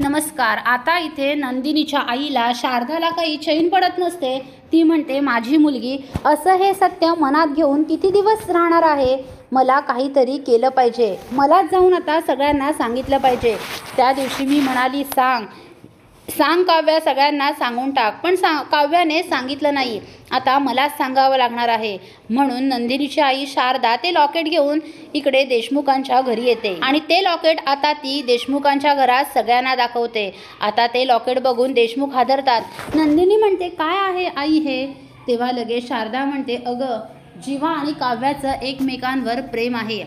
नमस्कार। आता इथे नंदिनीच्या आईला शारदाला काही चैन पडत नसते। ती म्हणते माझी मुलगी असं हे सत्य मनात घेऊन किती दिवस राहणार आहे। मला काहीतरी केलं पाहिजे, मलाच जाऊन आता सगळ्यांना सांगितलं पाहिजे। त्या दिवशी मी म्हणाली सांग काव्या, सगळ्यांना सांगून टाक, पण काव्याने सांगितलं नाही। आता मलाच सांगावं लागणार आहे। म्हणून नंदिनीची आई शारदा ते लॉकेट घेऊन इकडे देशमुखांच्या घरी येते आणि ते लॉकेट आता ती देशमुखांच्या घरात सगळ्यांना दाखवते। आता ते लॉकेट बघून देशमुख हादरतात। नंदिनी म्हणते काय आहे आई हे? तेव्हा लगेच शारदा म्हणते अगं जीवा आणि काव्याचं एकमेकांवर प्रेम आहे।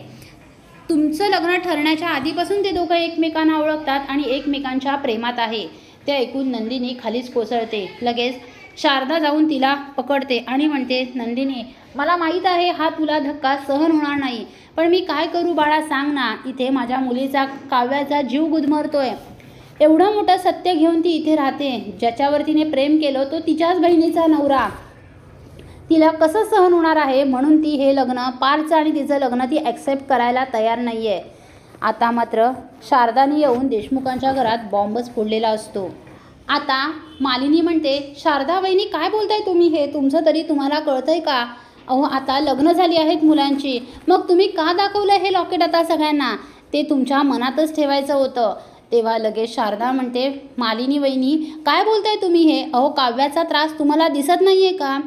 तुमचं लग्न ठरण्याच्या आधीपासून ते दोघं एकमेकांना ओळखतात आणि एकमेकांच्या प्रेमात आहे। ते ऐकून नंदिनी खालीच कोसळते। लगेच शारदा जाऊन तिला पकडते आणि म्हणते नंदिनी, मला माहीत आहे हा तुला धक्का सहन होणार नाही, पण मी काय करू बाळा सांग ना। इथे माझ्या मुलीचा काव्याचा जीव गुदमरतोय। एवढं मोठं सत्य घेऊन ती इथे राहते। ज्याच्यावर तिने प्रेम केलं तो तिच्याच बहिणीचा नवरा। तिला कसं सहन होणार आहे? म्हणून ती हे लग्न, पार्थचं आणि तिचं लग्न ती ॲक्सेप्ट करायला तयार नाही आहे। आता मात्र शारदाने येऊन देशमुखांच्या घरात बॉम्बच फोडलेला असतो। आता मालिनी म्हणते शारदा वहिनी काय बोलताय तुम्ही? हे तुमचं तरी तुम्हाला कळतंय का? अहो आता लग्न झाली आहेत मुलांची, मग तुम्ही का दाखवलं हे लॉकेट आता सगळ्यांना? ते तुमच्या मनातच ठेवायचं होतं। तेव्हा लगेच शारदा म्हणते मालिनी वहिनी काय बोलताय तुम्ही हे? अहो काव्याचा त्रास तुम्हाला दिसत नाही आहे का?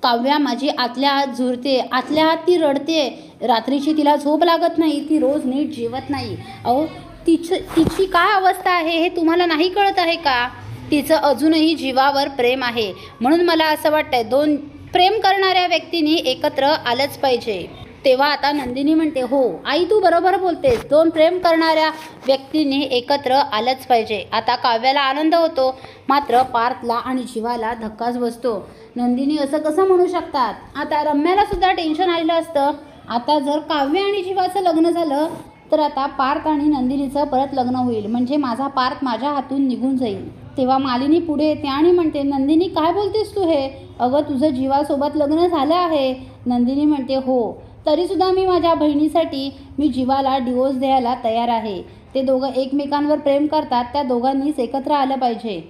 काव्या माझी आतल्या आत झुरते, आतल्या आत ती रडते। रात्रीची तिला झोप लागत नाही, ती रोज नीट जेवत नाही। अहो तिची काय अवस्था आहे हे तुम्हाला नाही कळत आहे का? तिचं अजूनही जीवावर प्रेम आहे। म्हणून मला असं वाटतंय दोन प्रेम करणाऱ्या व्यक्तींनी एकत्र आलंच पाहिजे। तेव्हा आता नंदिनी म्हणते हो आई तू बरोबर बोलतेस, दोन प्रेम करणाऱ्या व्यक्तींनी एकत्र आलंच पाहिजे। आता काव्याला आनंद होतो, मात्र पार्थला आणि जीवाला धक्काच बसतो। नंदिनी असं कसं म्हणू शकतात? आता रम्याला सुद्धा टेन्शन आलेलं असतं। आता जर काव्य आणि जीवाचं लग्न झालं तर आता पार्थ आणि नंदिनीचं परत लग्न होईल, म्हणजे माझा पार्थ माझ्या हातून निघून जाईल। तेव्हा मालिनी पुढे येते आणि म्हणते नंदिनी काय बोलतेस तू हे? अगं तुझं जीवासोबत लग्न झालं आहे। नंदिनी म्हणते हो, तरीसुद्धा मी माझ्या बहिणीसाठी मी जीवाला डिवोर्स द्यायला तयार आहे। ते दोघं एकमेकांवर प्रेम करतात, त्या दोघांनीच एकत्र आलं पाहिजे।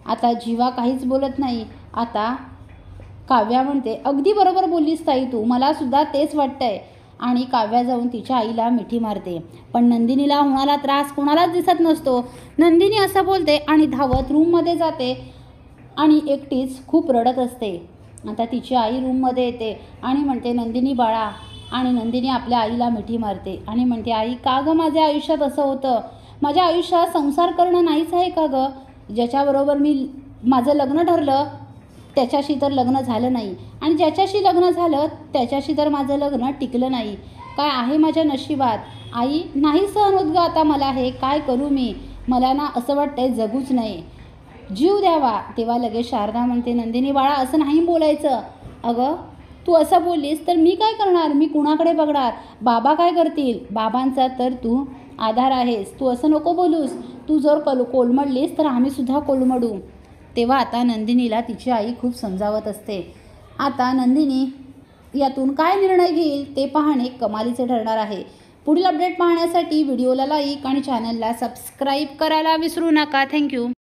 आता जीवा काहीच बोलत नाही। आता काव्या म्हणते अगदी बरोबर बोललीस ताई तू, मला सुद्धा तेच वाटतंय। आणि काव्या जाऊन तिच्या आईला मिठी मारते, पण नंदिनीला होणारा त्रास कोणालाच दिसत नसतो। नंदिनी असं बोलते आणि धावत रूममध्ये जाते आणि एकटीच खूप रडत असते। आता तिची आई रूममध्ये येते आणि म्हणते नंदिनी बाळा, आणि नंदिनी आपल्या आईला मिठी मारते आणि म्हणते आई का गं माझ्या आयुष्यात असं होतं? माझ्या आयुष्यात संसार करणं नाहीच आहे का गं? ज्याच्याबरोबर माझं लग्न ठरलं त्याच्याशी तर लग्न झालं नाही, आणि ज्याच्याशी लग्न झालं त्याच्याशी तर माझं लग्न टिकलं नाही। काय आहे माझ्या नशिबात? आई नाही सहन होत गं आता मला, हे काय करू मी? मला ना असं वाटतंय जगूच नाही, जीव द्यावा। तेव्हा लगेच शारदा म्हणते नंदिनी बाळा असं नाही बोलायचं। अगं तू असं बोललीस तर मी काय करणार? मी कुणाकडे बघणार? बाबा काय करतील? बाबांचा तर तू आधार आहेस, तू असं नको बोलूस। तू जर कोलमडलीस तर आम्ही सुद्धा कोलमडू। तेव्हा आता नंदिनीला तिची आई खूप समजावत असते। आता नंदिनी यातून काय निर्णय घेईल ते पाहणे कमालीचे ठरणार आहे। पुढील अपडेट पाहण्यासाठी व्हिडिओला लाईक आणि चॅनलला सबस्क्राईब करायला विसरू नका। थँक्यू।